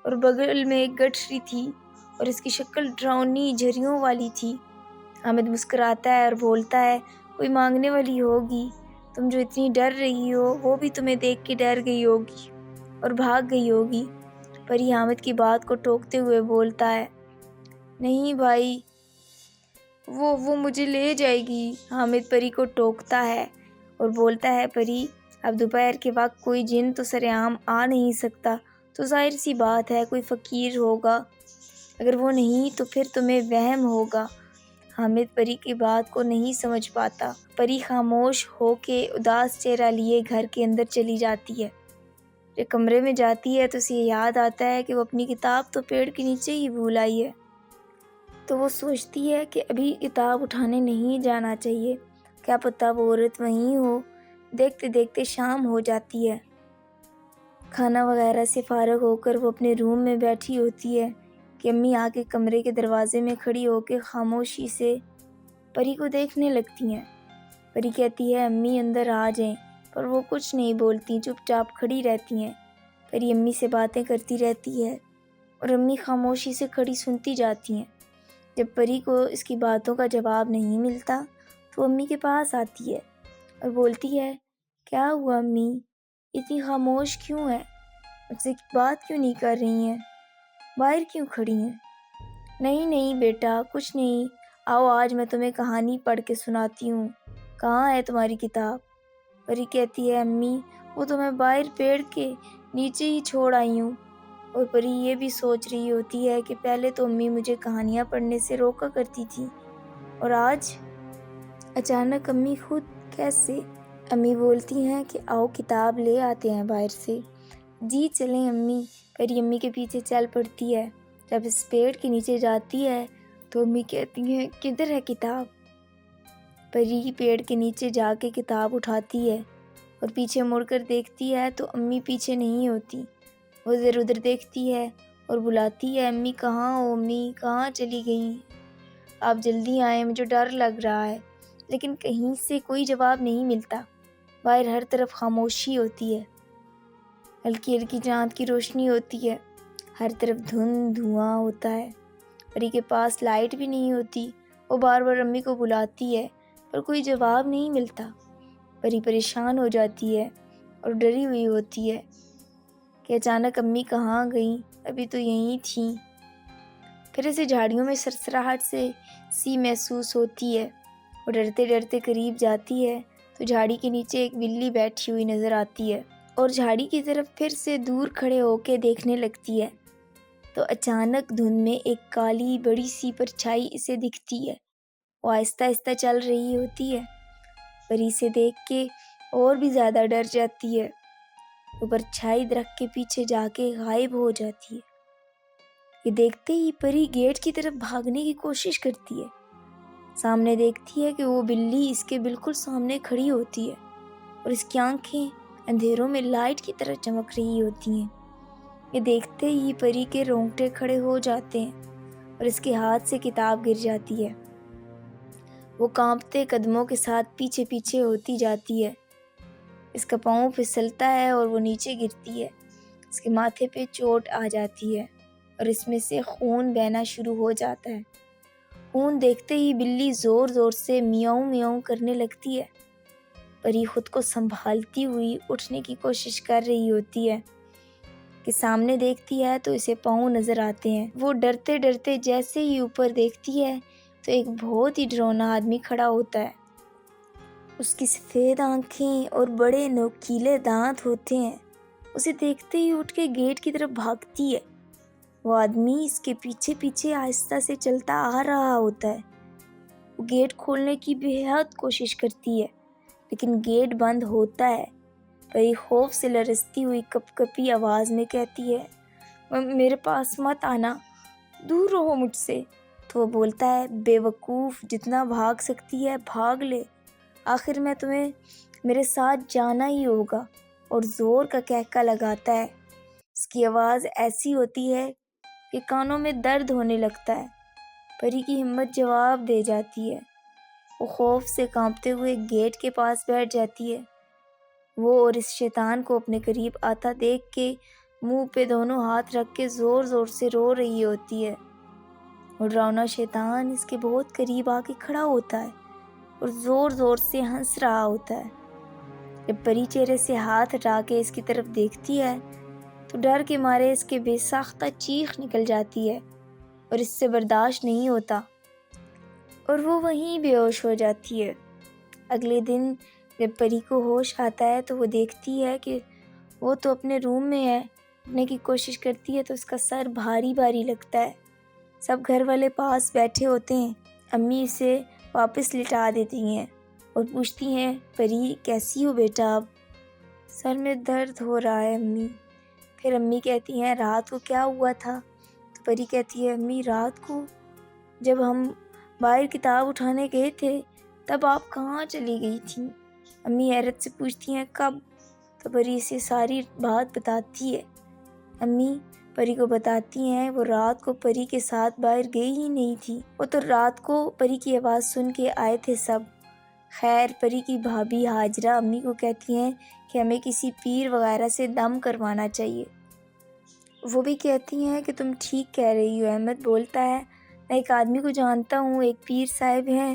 اور بغل میں ایک گٹھری تھی اور اس کی شکل ڈراؤنی جھریوں والی تھی۔ حامد مسکراتا ہے اور بولتا ہے کوئی مانگنے والی ہوگی، تم جو اتنی ڈر رہی ہو وہ بھی تمہیں دیکھ کے ڈر گئی ہوگی اور بھاگ گئی ہوگی۔ پری حامد کی بات کو ٹوکتے ہوئے بولتا ہے نہیں بھائی، وہ مجھے لے جائے گی۔ حامد پری کو ٹوکتا ہے اور بولتا ہے پری اب دوپہر کے وقت کوئی جن تو سرعام آ نہیں سکتا، تو ظاہر سی بات ہے کوئی فقیر ہوگا، اگر وہ نہیں تو پھر تمہیں وہم ہوگا۔ حامد پری کی بات کو نہیں سمجھ پاتا۔ پری خاموش ہو کے اداس چہرہ لیے گھر کے اندر چلی جاتی ہے۔ جب کمرے میں جاتی ہے تو اسے یاد آتا ہے کہ وہ اپنی کتاب تو پیڑ کے نیچے ہی بھول آئی ہے، تو وہ سوچتی ہے کہ ابھی کتاب اٹھانے نہیں جانا چاہیے، کیا پتہ وہ عورت وہیں ہو۔ دیکھتے دیکھتے شام ہو جاتی ہے۔ کھانا وغیرہ سے فارغ ہو کر وہ اپنے روم میں بیٹھی ہوتی ہے کہ امی آ کے کمرے کے دروازے میں کھڑی ہو کے خاموشی سے پری کو دیکھنے لگتی ہیں۔ پری کہتی ہے امی اندر آ جائیں، پر وہ کچھ نہیں بولتی، چپ چاپ کھڑی رہتی ہیں۔ پری امی سے باتیں کرتی رہتی ہے اور امی خاموشی سے کھڑی سنتی جاتی ہیں۔ جب پری کو اس کی باتوں کا جواب نہیں ملتا تو امی کے پاس آتی ہے اور بولتی ہے کیا ہوا امی، اتنی خاموش کیوں ہے، مجھ سے بات کیوں نہیں کر رہی ہیں، باہر کیوں کھڑی ہیں؟ نہیں نہیں بیٹا کچھ نہیں، آؤ آج میں تمہیں کہانی پڑھ کے سناتی ہوں، کہاں ہے تمہاری کتاب؟ پری کہتی ہے امی وہ تو میں باہر پیڑ کے نیچے ہی چھوڑ آئی ہوں۔ اور پری یہ بھی سوچ رہی ہوتی ہے کہ پہلے تو امی مجھے کہانیاں پڑھنے سے روکا کرتی تھی، اور آج اچانک امی خود کیسے؟ امی بولتی ہیں کہ آؤ کتاب لے آتے ہیں باہر سے۔ جی چلیں امی۔ پری امی کے پیچھے چل پڑتی ہے۔ جب اس پیڑ کے نیچے جاتی ہے تو امی کہتی ہیں کدھر ہے کتاب؟ پری پیڑ کے نیچے جا کے کتاب اٹھاتی ہے اور پیچھے مڑ کر دیکھتی ہے تو امی پیچھے نہیں ہوتی۔ وہ ادھر ادھر دیکھتی ہے اور بلاتی ہے امی کہاں ہو، امی کہاں چلی گئی، آپ جلدی آئیں، مجھے ڈر لگ رہا ہے۔ لیکن کہیں سے کوئی جواب نہیں ملتا۔ باہر ہر طرف خاموشی ہوتی ہے، ہلکی ہلکی چاند کی روشنی ہوتی ہے، ہر طرف دھند دھواں ہوتا ہے۔ پری کے پاس لائٹ بھی نہیں ہوتی۔ وہ بار بار امی کو بلاتی ہے پر کوئی جواب نہیں ملتا۔ پری پریشان ہو جاتی ہے اور ڈری ہوئی ہوتی ہے کہ اچانک امی کہاں گئیں، ابھی تو یہیں تھیں۔ پھر اسے جھاڑیوں میں سرسراہٹ سی محسوس ہوتی ہے۔ وہ ڈرتے ڈرتے قریب جاتی ہے تو جھاڑی کے نیچے ایک بلی بیٹھی ہوئی نظر آتی ہے اور جھاڑی کی طرف پھر سے دور کھڑے ہو کے دیکھنے لگتی ہے تو اچانک دھند میں ایک کالی بڑی سی پرچھائی اسے دکھتی ہے۔ وہ آہستہ آہستہ چل رہی ہوتی ہے۔ پری اسے دیکھ کے اور بھی زیادہ ڈر جاتی ہے۔ وہ پرچھائی درخت کے پیچھے جا کے غائب ہو جاتی ہے۔ یہ دیکھتے ہی پری گیٹ کی طرف بھاگنے کی کوشش کرتی ہے۔ سامنے دیکھتی ہے کہ وہ بلی اس کے بالکل سامنے کھڑی ہوتی ہے اور اس کی آنکھیں اندھیروں میں لائٹ کی طرح چمک رہی ہوتی ہیں۔ یہ دیکھتے ہی پری کے رونگٹے کھڑے ہو جاتے ہیں اور اس کے ہاتھ سے کتاب گر جاتی ہے۔ وہ کانپتے قدموں کے ساتھ پیچھے پیچھے ہوتی جاتی ہے۔ اس کا پاؤں پھسلتا ہے اور وہ نیچے گرتی ہے۔ اس کے ماتھے پہ چوٹ آ جاتی ہے اور اس میں سے خون بہنا شروع ہو جاتا ہے۔ خون دیکھتے ہی بلی زور زور سے میاؤں میاؤں کرنے لگتی ہے۔ پری خود کو سنبھالتی ہوئی اٹھنے کی کوشش کر رہی ہوتی ہے کہ سامنے دیکھتی ہے تو اسے پاؤں نظر آتے ہیں۔ وہ ڈرتے ڈرتے جیسے ہی اوپر دیکھتی ہے تو ایک بہت ہی ڈراؤنا آدمی کھڑا ہوتا ہے۔ اس کی سفید آنکھیں اور بڑے نوکیلے دانت ہوتے ہیں۔ اسے دیکھتے ہی اٹھ کے گیٹ کی طرف بھاگتی ہے۔ وہ آدمی اس کے پیچھے پیچھے آہستہ سے چلتا آ رہا ہوتا ہے۔ وہ گیٹ کھولنے کی بے حد کوشش کرتی ہے لیکن گیٹ بند ہوتا ہے۔ پری خوف سے لرزتی ہوئی کپ کپی آواز میں کہتی ہے میرے پاس مت آنا، دور رہو مجھ سے۔ تو وہ بولتا ہے بے وقوف، جتنا بھاگ سکتی ہے بھاگ لے، آخر میں تمہیں میرے ساتھ جانا ہی ہوگا، اور زور کا کہکا لگاتا ہے۔ اس کی آواز ایسی ہوتی ہے کہ کانوں میں درد ہونے لگتا ہے۔ پری کی ہمت جواب دے جاتی ہے۔ وہ خوف سے کانپتے ہوئے گیٹ کے پاس بیٹھ جاتی ہے۔ وہ اور اس شیطان کو اپنے قریب آتا دیکھ کے منہ پہ دونوں ہاتھ رکھ کے زور زور سے رو رہی ہوتی ہے۔ اور ڈراؤنا شیطان اس کے بہت قریب آ کے کھڑا ہوتا ہے اور زور زور سے ہنس رہا ہوتا ہے۔ جب پری چہرے سے ہاتھ ہٹا کے اس کی طرف دیکھتی ہے تو ڈر کے مارے اس کے بے ساختہ چیخ نکل جاتی ہے اور اس سے برداشت نہیں ہوتا اور وہ وہیں بے ہوش ہو جاتی ہے۔ اگلے دن جب پری کو ہوش آتا ہے تو وہ دیکھتی ہے کہ وہ تو اپنے روم میں ہے۔ اٹھنے کی کوشش کرتی ہے تو اس کا سر بھاری بھاری لگتا ہے۔ سب گھر والے پاس بیٹھے ہوتے ہیں۔ امی اسے واپس لٹا دیتی ہیں اور پوچھتی ہیں، پری کیسی ہو بیٹا اب؟ سر میں درد ہو رہا ہے امی۔ پھر امی کہتی ہیں، رات کو کیا ہوا تھا؟ تو پری کہتی ہے، امی رات کو جب ہم باہر کتاب اٹھانے گئے تھے تب آپ کہاں چلی گئی تھیں؟ امی حیرت سے پوچھتی ہیں، کب؟ تو پری اسے ساری بات بتاتی ہے۔ امی پری کو بتاتی ہیں وہ رات کو پری کے ساتھ باہر گئی ہی نہیں تھی، وہ تو رات کو پری کی آواز سن کے آئے تھے سب۔ خیر پری کی بھابھی ہاجرہ امی کو کہتی ہیں کہ ہمیں کسی پیر وغیرہ سے دم کروانا چاہیے۔ وہ بھی کہتی ہیں کہ تم ٹھیک کہہ رہی ہو۔ احمد بولتا ہے، میں ایک آدمی کو جانتا ہوں، ایک پیر صاحب ہیں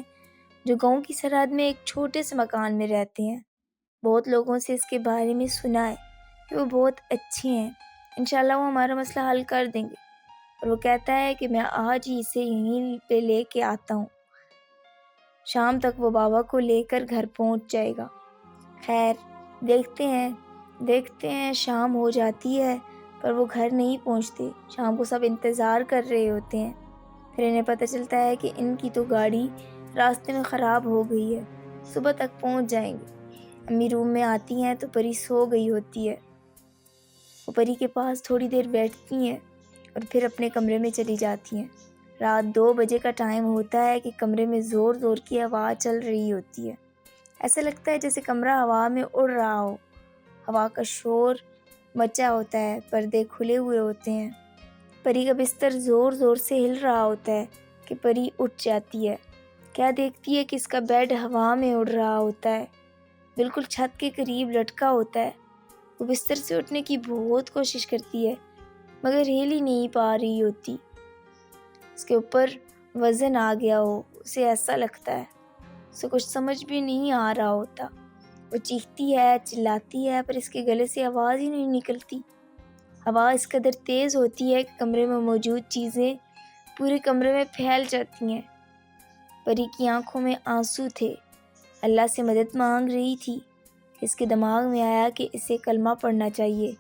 جو گاؤں کی سرحد میں ایک چھوٹے سے مکان میں رہتے ہیں۔ بہت لوگوں سے اس کے بارے میں سنا ہے کہ وہ بہت اچھے ہیں، انشاءاللہ وہ ہمارا مسئلہ حل کر دیں گے۔ اور وہ کہتا ہے کہ میں آج ہی اسے یہیں پہ لے کے آتا ہوں، شام تک وہ بابا کو لے کر گھر پہنچ جائے گا۔ خیر دیکھتے ہیں شام ہو جاتی ہے پر وہ گھر نہیں پہنچتے۔ شام کو سب انتظار کر رہے ہوتے ہیں۔ پھر انہیں پتہ چلتا ہے کہ ان کی تو گاڑی راستے میں خراب ہو گئی ہے، صبح تک پہنچ جائیں گے۔ امی روم میں آتی ہیں تو پری سو گئی ہوتی ہے۔ وہ پری کے پاس تھوڑی دیر بیٹھتی ہیں اور پھر اپنے کمرے میں چلی جاتی ہیں۔ رات 2 بجے کا ٹائم ہوتا ہے کہ کمرے میں زور زور کی آواز چل رہی ہوتی ہے۔ ایسا لگتا ہے جیسے کمرہ ہوا میں اڑ رہا ہو۔ ہوا کا شور مچا ہوتا ہے، پردے کھلے ہوئے ہوتے ہیں۔ پری کا بستر زور زور سے ہل رہا ہوتا ہے کہ پری اٹھ جاتی ہے۔ کیا دیکھتی ہے کہ اس کا بیڈ ہوا میں اڑ رہا ہوتا ہے، بالکل چھت کے قریب لٹکا ہوتا ہے۔ وہ بستر سے اٹھنے کی بہت کوشش کرتی ہے مگر ہل ہی نہیں پا رہی ہوتی۔ اس کے اوپر وزن آ گیا ہو، اسے ایسا لگتا ہے۔ اسے کچھ سمجھ بھی نہیں آ رہا ہوتا۔ وہ چیختی ہے، چلاتی ہے پر اس کے گلے سے آواز ہی نہیں نکلتی۔ ہوا اس قدر تیز ہوتی ہے کہ کمرے میں موجود چیزیں پورے کمرے میں پھیل جاتی ہیں۔ پری کی آنکھوں میں آنسو تھے، اللہ سے مدد مانگ رہی تھی۔ اس کے دماغ میں آیا کہ اسے کلمہ پڑھنا چاہیے۔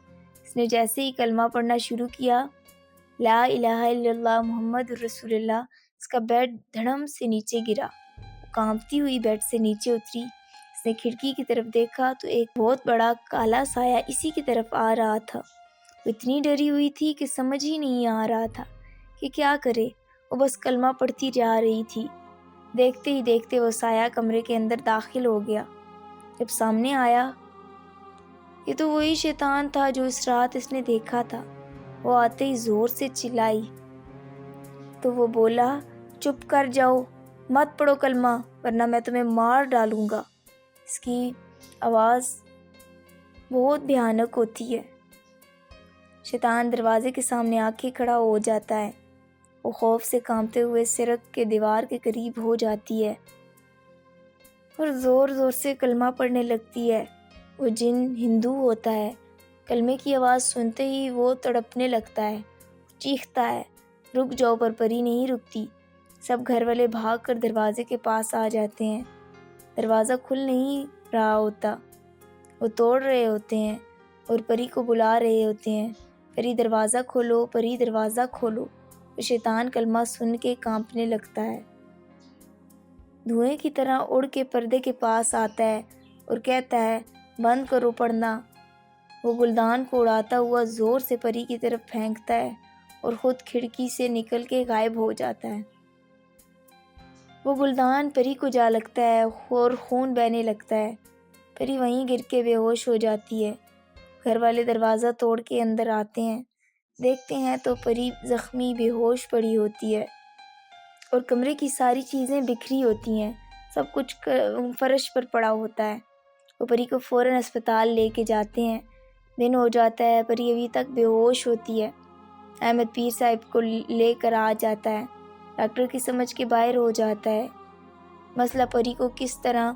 اس نے جیسے ہی کلمہ پڑھنا شروع کیا، لا الہ الا اللہ محمد رسول اللہ، اس کا بیڈ دھڑم سے نیچے گرا۔ وہ کانپتی ہوئی بیڈ سے نیچے اتری۔ اس نے کھڑکی کی طرف دیکھا تو ایک بہت بڑا کالا سایہ اسی کی طرف آ رہا تھا۔ وہ اتنی ڈری ہوئی تھی کہ سمجھ ہی نہیں آ رہا تھا کہ کیا کرے۔ وہ بس کلمہ پڑھتی جا رہی تھی۔ دیکھتے ہی دیکھتے وہ سایہ کمرے کے اندر داخل ہو گیا۔ جب سامنے آیا، یہ تو وہی شیطان تھا جو اس رات اس نے دیکھا تھا۔ وہ آتے ہی زور سے چلائی تو وہ بولا، چپ کر جاؤ، مت پڑھو کلمہ ورنہ میں تمہیں مار ڈالوں گا۔ اس کی آواز بہت بھیانک ہوتی ہے۔ شیطان دروازے کے سامنے آ کے کھڑا ہو جاتا ہے۔ وہ خوف سے کانپتے ہوئے سرک کے دیوار کے قریب ہو جاتی ہے اور زور زور سے کلمہ پڑھنے لگتی ہے۔ وہ جن ہندو ہوتا ہے، کلمے کی آواز سنتے ہی وہ تڑپنے لگتا ہے، چیختا ہے، رک جاؤ، پر پری نہیں رکتی۔ سب گھر والے بھاگ کر دروازے کے پاس آ جاتے ہیں۔ دروازہ کھل نہیں رہا ہوتا، وہ توڑ رہے ہوتے ہیں اور پری کو بلا رہے ہوتے ہیں، پری دروازہ کھولو، پری دروازہ کھولو۔ وہ شیطان کلمہ سن کے کانپنے لگتا ہے، دھوئیں کی طرح اڑ کے پردے کے پاس آتا ہے اور کہتا ہے، بند کرو پڑھنا۔ وہ گلدان کو اڑاتا ہوا زور سے پری کی طرف پھینکتا ہے اور خود کھڑکی سے نکل کے غائب ہو جاتا ہے۔ وہ گلدان پری کو جا لگتا ہے اور خون بہنے لگتا ہے۔ پری وہیں گر کے بے ہوش ہو جاتی ہے۔ گھر والے دروازہ توڑ کے اندر آتے ہیں، دیکھتے ہیں تو پری زخمی بے ہوش پڑی ہوتی ہے۔ اور کمرے کی ساری چیزیں بکھری ہوتی ہیں، سب کچھ فرش پر پڑا ہوتا ہے۔ وہ پری کو فوراً اسپتال لے کے جاتے ہیں۔ دن ہو جاتا ہے، پری ابھی تک بے ہوش ہوتی ہے۔ احمد پیر صاحب کو لے کر آ جاتا ہے۔ ڈاکٹر کی سمجھ کے باہر ہو جاتا ہے۔ مسئلہ پری کو کس طرح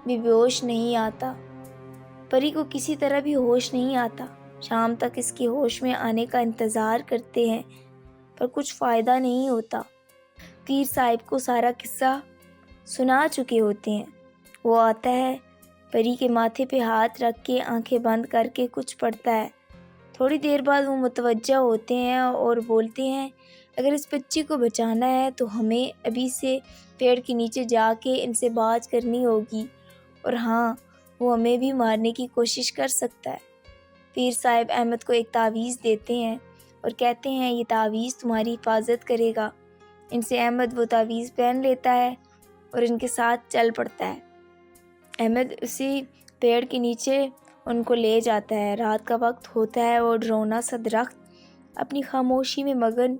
بھی بے ہوش نہیں آتا، پری کو کسی طرح بھی ہوش نہیں آتا۔ شام تک اس کے ہوش میں آنے کا انتظار کرتے ہیں پر کچھ فائدہ نہیں ہوتا۔ پیر صاحب کو سارا قصہ سنا چکے ہوتے ہیں۔ وہ آتا ہے، پری کے ماتھے پہ ہاتھ رکھ کے آنکھیں بند کر کے کچھ پڑھتا ہے۔ تھوڑی دیر بعد وہ متوجہ ہوتے ہیں اور بولتے ہیں، اگر اس بچی کو بچانا ہے تو ہمیں ابھی سے پیڑ کے نیچے جا کے ان سے بات کرنی ہوگی، اور ہاں، وہ ہمیں بھی مارنے کی کوشش کر سکتا ہے۔ پیر صاحب احمد کو ایک تعویذ دیتے ہیں اور کہتے ہیں یہ تعویذ تمہاری حفاظت کرے گا۔ ان سے احمد وہ تعویذ پہن لیتا ہے اور ان کے ساتھ چل پڑتا ہے۔ احمد اسی پیڑ کے نیچے ان کو لے جاتا ہے۔ رات کا وقت ہوتا ہے اور ڈرونا سا درخت اپنی خاموشی میں مگن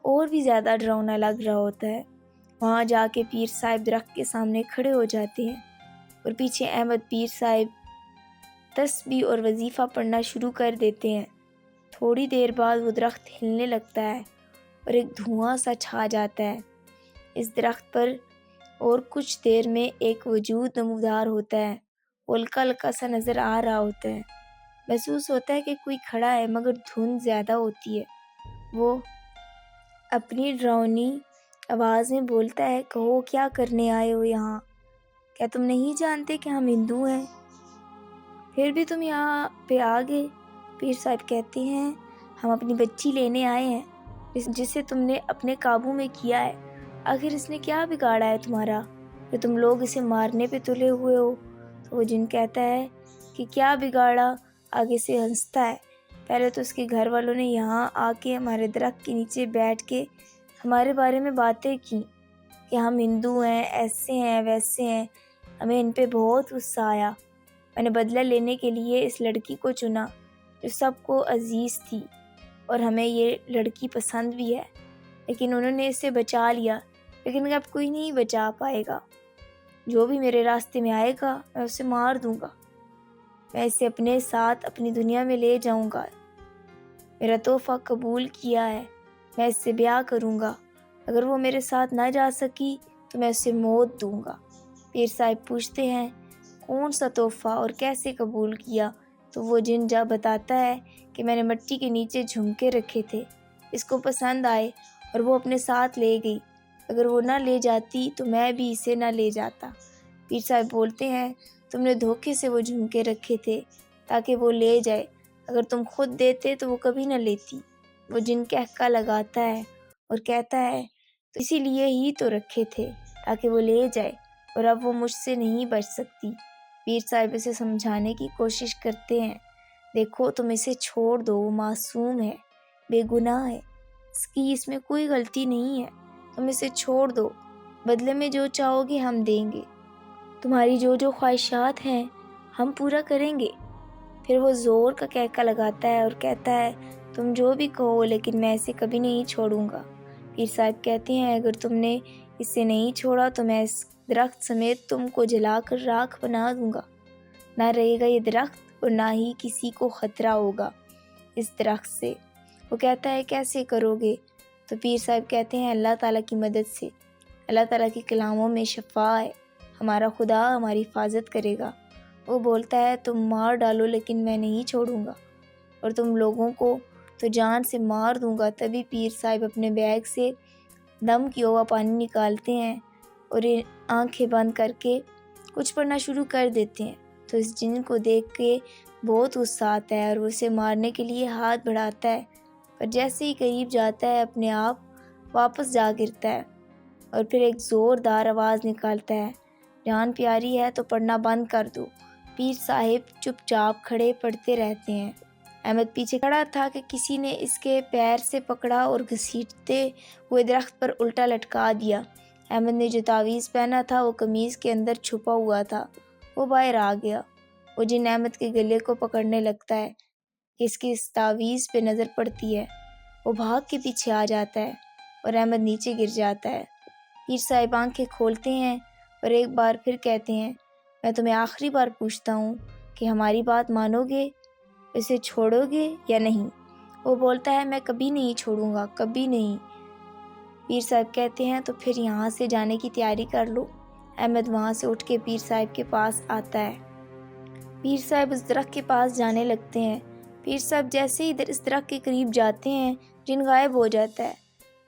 اور بھی زیادہ ڈراؤنا لگ رہا ہوتا ہے۔ وہاں جا کے پیر صاحب درخت کے سامنے کھڑے ہو جاتے ہیں اور پیچھے احمد پیر صاحب تسبیح اور وظیفہ پڑھنا شروع کر دیتے ہیں۔ تھوڑی دیر بعد وہ درخت ہلنے لگتا ہے اور ایک دھواں سا چھا جاتا ہے۔ اس درخت پر اور کچھ دیر میں ایک وجود نمودار ہوتا ہے۔ وہ ہلکا ہلکا سا نظر آ رہا ہوتا ہے۔ محسوس ہوتا ہے کہ کوئی کھڑا ہے مگر دھند زیادہ ہوتی ہے۔ وہ اپنی ڈراؤنی آواز میں بولتا ہے، کہو کیا کرنے آئے ہو یہاں؟ کیا تم نہیں جانتے کہ ہم ہندو ہیں؟ پھر بھی تم یہاں پہ آ گئے۔ پیر صاحب کہتے ہیں، ہم اپنی بچی لینے آئے ہیں جسے تم نے اپنے قابو میں کیا ہے۔ آخر اس نے کیا بگاڑا ہے تمہارا کہ تم لوگ اسے مارنے پہ تلے ہوئے ہو؟ تو وہ جن کہتا ہے کہ کیا بگاڑا، آگے سے ہنستا ہے۔ پہلے تو اس کے گھر والوں نے یہاں آ کے ہمارے درخت کے نیچے بیٹھ کے ہمارے بارے میں باتیں کی کہ ہم ہندو ہیں، ایسے ہیں، ویسے ہیں۔ ہمیں ان پہ بہت غصہ آیا۔ میں نے بدلہ لینے کے لیے اس لڑکی کو چنا جو سب کو عزیز تھی، اور ہمیں یہ لڑکی پسند بھی ہے، لیکن انہوں نے اسے بچا لیا۔ لیکن اب کوئی نہیں بچا پائے گا۔ جو بھی میرے راستے میں آئے گا میں اسے مار دوں گا۔ میں اسے اپنے ساتھ اپنی دنیا میں لے جاؤں گا۔ میرا تحفہ قبول کیا ہے، میں اس سے بیاہ کروں گا۔ اگر وہ میرے ساتھ نہ جا سکی تو میں اسے موت دوں گا۔ پیر صاحب پوچھتے ہیں، کون سا تحفہ اور کیسے قبول کیا؟ تو وہ جن جا بتاتا ہے کہ میں نے مٹی کے نیچے جھمکے رکھے تھے، اس کو پسند آئے اور وہ اپنے ساتھ لے گئی۔ اگر وہ نہ لے جاتی تو میں بھی اسے نہ لے جاتا۔ پیر صاحب بولتے ہیں، تم نے دھوکے سے وہ جھمکے رکھے تھے تاکہ وہ لے جائے، اگر تم خود دیتے تو وہ کبھی نہ لیتی۔ وہ جن کہکا لگاتا ہے اور کہتا ہے، تو اسی لیے ہی تو رکھے تھے تاکہ وہ لے جائے، اور اب وہ مجھ سے نہیں بچ سکتی۔ پیر صاحب اسے سمجھانے کی کوشش کرتے ہیں، دیکھو تم اسے چھوڑ دو، وہ معصوم ہے، بے گناہ ہے، اس میں کوئی غلطی نہیں ہے، تم اسے چھوڑ دو، بدلے میں جو چاہو گے ہم دیں گے، تمہاری جو خواہشات ہیں ہم پورا کریں گے۔ پھر وہ زور کا کہکا لگاتا ہے اور کہتا ہے، تم جو بھی کہو لیکن میں اسے کبھی نہیں چھوڑوں گا۔ پیر صاحب کہتے ہیں، اگر تم نے اسے نہیں چھوڑا تو میں اس درخت سمیت تم کو جلا کر راکھ بنا دوں گا۔ نہ رہے گا یہ درخت اور نہ ہی کسی کو خطرہ ہوگا اس درخت سے۔ وہ کہتا ہے، کیسے کرو گے؟ تو پیر صاحب کہتے ہیں، اللہ تعالیٰ کی مدد سے۔ اللہ تعالیٰ کے کلاموں میں شفا ہے، ہمارا خدا ہماری حفاظت کرے گا۔ وہ بولتا ہے، تم مار ڈالو لیکن میں نہیں چھوڑوں گا، اور تم لوگوں کو تو جان سے مار دوں گا۔ تبھی پیر صاحب اپنے بیگ سے دم کیا ہوا پانی نکالتے ہیں اور آنکھیں بند کر کے کچھ پڑھنا شروع کر دیتے ہیں۔ تو اس جن کو دیکھ کے بہت غصہ آتا ہے اور وہ اسے مارنے کے لیے ہاتھ بڑھاتا ہے، پر جیسے ہی قریب جاتا ہے اپنے آپ واپس جا گرتا ہے اور پھر ایک زوردار آواز نکالتا ہے، جان پیاری ہے تو پڑھنا بند کر دو۔ پیر صاحب چپ چاپ کھڑے پڑھتے رہتے ہیں۔ احمد پیچھے کھڑا تھا کہ کسی نے اس کے پیر سے پکڑا اور گھسیٹتے ہوئے درخت پر الٹا لٹکا دیا۔ احمد نے جو تعویذ پہنا تھا وہ قمیض کے اندر چھپا ہوا تھا، وہ باہر آ گیا۔ وہ جن احمد کے گلے کو پکڑنے لگتا ہے کہ اس کی اس تعویذ پہ نظر پڑتی ہے۔ وہ بھاگ کے پیچھے آ جاتا ہے اور احمد نیچے گر جاتا ہے۔ پیر صاحب آنکھیں کھولتے ہیں اور ایک بار پھر کہتے ہیں، میں تمہیں آخری بار پوچھتا ہوں کہ ہماری بات مانو گے، اسے چھوڑو گے یا نہیں؟ وہ بولتا ہے، میں کبھی نہیں چھوڑوں گا، کبھی نہیں۔ پیر صاحب کہتے ہیں، تو پھر یہاں سے جانے کی تیاری کر لو۔ احمد وہاں سے اٹھ کے پیر صاحب کے پاس آتا ہے۔ پیر صاحب اس درخت کے پاس جانے لگتے ہیں۔ پیر صاحب جیسے ہی اس درخت کے قریب جاتے ہیں، جن غائب ہو جاتا ہے،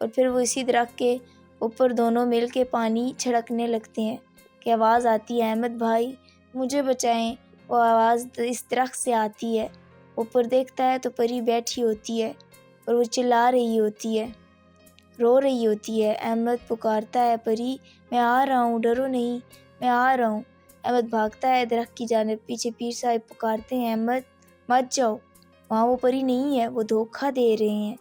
اور پھر وہ اسی درخت کے اوپر دونوں مل کے پانی چھڑکنے لگتے ہیں کہ آواز آتی ہے، احمد بھائی مجھے بچائیں۔ وہ آواز اس درخت سے آتی ہے۔ اوپر دیکھتا ہے تو پری بیٹھی ہوتی ہے اور وہ چلا رہی ہوتی ہے، رو رہی ہوتی ہے۔ احمد پکارتا ہے، پری میں آ رہا ہوں، ڈرو نہیں، میں آ رہا ہوں۔ احمد بھاگتا ہے درخت کی جانب۔ پیچھے پیر صاحب پکارتے ہیں، احمد مت جاؤ، وہاں وہ پری نہیں ہے، وہ دھوکہ دے رہے ہیں،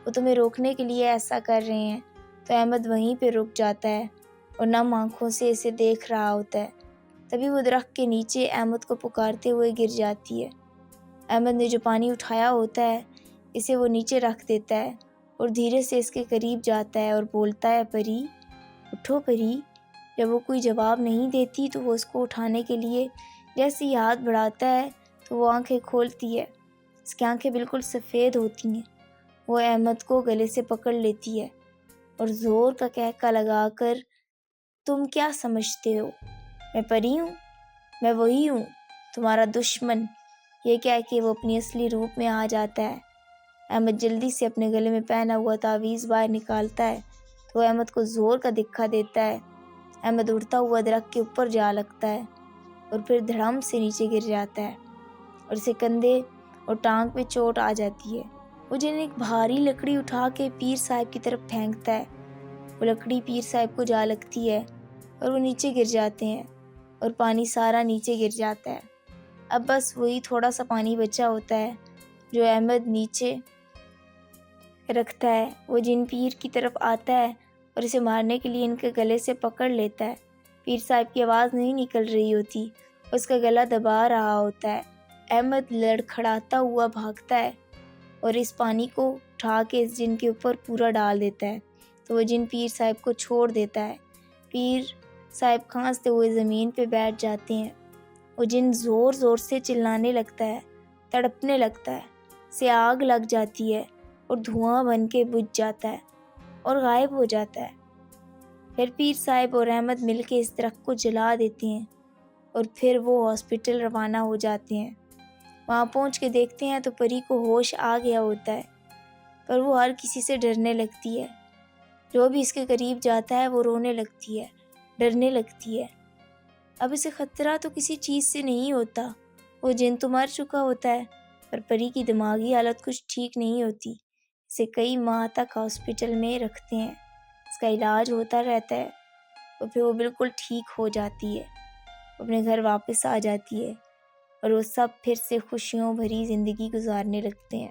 وہ تمہیں روکنے کے لیے ایسا کر رہے ہیں۔ تو احمد وہیں پہ رک جاتا ہے اور نم آنکھوں سے اسے دیکھ رہا ہوتا ہے۔ تبھی وہ درخت کے نیچے احمد کو پکارتے ہوئے گر جاتی ہے۔ احمد نے جو پانی اٹھایا ہوتا ہے اسے وہ نیچے رکھ دیتا ہے اور دھیرے سے اس کے قریب جاتا ہے اور بولتا ہے، پری اٹھو پری۔ جب وہ کوئی جواب نہیں دیتی تو وہ اس کو اٹھانے کے لیے جیسے ہی ہاتھ بڑھاتا ہے تو وہ آنکھیں کھولتی ہے۔ اس کی آنکھیں بالکل سفید ہوتی ہیں۔ وہ احمد کو گلے سے پکڑ لیتی ہے اور زور کا کہکا لگا کر، تم کیا سمجھتے ہو میں پری ہوں؟ میں وہی ہوں، تمہارا دشمن۔ یہ کہہ کے وہ اپنی اصلی روپ میں آ جاتا ہے۔ احمد جلدی سے اپنے گلے میں پہنا ہوا تعویذ باہر نکالتا ہے تو وہ احمد کو زور کا دھکا دیتا ہے۔ احمد اڑتا ہوا درخت کے اوپر جا لگتا ہے اور پھر دھڑام سے نیچے گر جاتا ہے اور اسے کندھے اور ٹانگ پہ چوٹ آ جاتی ہے۔ وہ جن ایک بھاری لکڑی اٹھا کے پیر صاحب کی طرف پھینکتا ہے۔ وہ لکڑی پیر صاحب کو جا لگتی ہے اور وہ نیچے گر جاتے ہیں اور پانی سارا نیچے گر جاتا ہے۔ اب بس وہی تھوڑا سا پانی بچا ہوتا ہے جو احمد نیچے رکھتا ہے۔ وہ جن پیر کی طرف آتا ہے اور اسے مارنے کے لیے ان کے گلے سے پکڑ لیتا ہے۔ پیر صاحب کی آواز نہیں نکل رہی ہوتی، اس کا گلا دبا رہا ہوتا ہے۔ احمد لڑکھڑاتا ہوا بھاگتا ہے اور اس پانی کو اٹھا کے اس جن کے اوپر پورا ڈال دیتا ہے تو وہ جن پیر صاحب کو چھوڑ دیتا ہے۔ پیر صاحب کھانستے ہوئے زمین پہ بیٹھ جاتے ہیں۔ وہ جن زور زور سے چلانے لگتا ہے، تڑپنے لگتا ہے، اسے آگ لگ جاتی ہے اور دھواں بن کے بجھ جاتا ہے اور غائب ہو جاتا ہے۔ پھر پیر صاحب اور احمد مل کے اس درخت کو جلا دیتے ہیں اور پھر وہ ہاسپٹل روانہ ہو جاتے ہیں۔ وہاں پہنچ کے دیکھتے ہیں تو پری کو ہوش آ گیا ہوتا ہے، پر وہ ہر کسی سے ڈرنے لگتی ہے۔ جو بھی اس کے قریب جاتا ہے وہ رونے لگتی ہے، ڈرنے لگتی ہے۔ اب اسے خطرہ تو کسی چیز سے نہیں ہوتا، وہ جن تو مر چکا ہوتا ہے، پر پری کی دماغی حالت کچھ ٹھیک نہیں ہوتی۔ اسے کئی ماہ تک ہاسپٹل میں رکھتے ہیں، اس کا علاج ہوتا رہتا ہے اور پھر وہ بالکل ٹھیک ہو جاتی ہے، اپنے گھر واپس آ جاتی ہے اور وہ سب پھر سے خوشیوں بھری زندگی گزارنے لگتے ہیں۔